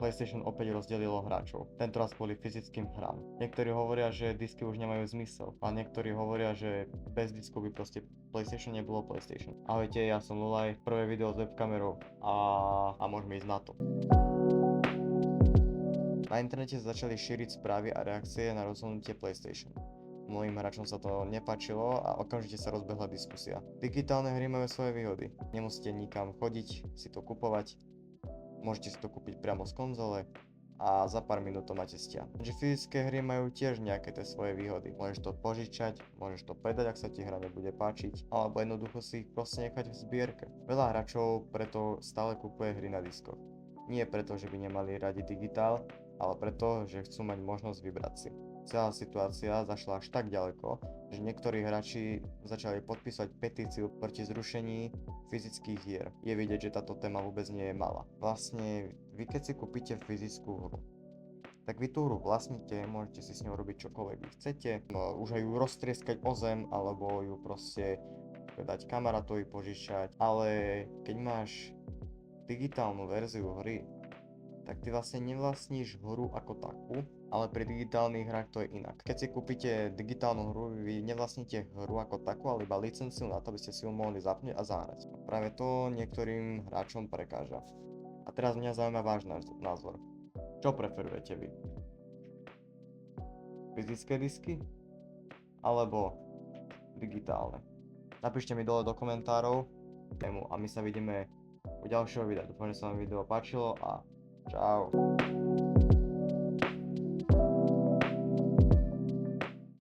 PlayStation opäť rozdelilo hráčov, tentoraz kvôli fyzickým hrám. Niektorí hovoria, že disky už nemajú zmysel a niektorí hovoria, že bez diskov by proste PlayStation nebolo PlayStation. Ahojte, ja som Lulaj, prvé video s webkamerou a môžeme ísť na to. Na internete začali šíriť správy a reakcie na rozhodnutie PlayStation. Mnohým hráčom sa to nepáčilo a okamžite sa rozbehla diskusia. Digitálne hry majú svoje výhody. Nemusíte nikam chodiť, si to kupovať, môžete si to kúpiť priamo z konzole a za pár minút to máte stiahnuť. Takže fyzické hry majú tiež nejaké tie svoje výhody. Môžeš to požičať, môžeš to predať, ak sa ti hra nebude páčiť, alebo jednoducho si ich proste nechať v zbierke. Veľa hráčov preto stále kupuje hry na diskoch. Nie preto, že by nemali radi digitál, ale preto, že chcú mať možnosť vybrať si. Celá situácia zašla až tak ďaleko, že niektorí hráči začali podpísať petíciu proti zrušení fyzických hier. Je vidieť, že táto téma vôbec nie je malá. Vlastne, vy keď si kúpite fyzickú hru, tak vy tú hru vlastníte, môžete si s ňou robiť čokoľvek vy chcete, už aj ju roztrieskať o zem, alebo ju proste dať kamarátovi požičať, ale keď máš digitálnu verziu hry, tak ty vlastne nevlastníš hru ako takú, ale pri digitálnych hrách to je inak. Keď si kúpite digitálnu hru, vy nevlastníte hru ako takú, ale iba licenciu na to, aby ste si ju mohli zapnúť a zahrať. Práve to niektorým hráčom prekáža. A teraz mňa zaujíma váš názor. Čo preferujete vy? Fyzické disky? Alebo digitálne? Napíšte mi dole do komentárov tému a my sa vidíme u ďalšieho videa. Dúfam, že sa vám video páčilo a čau.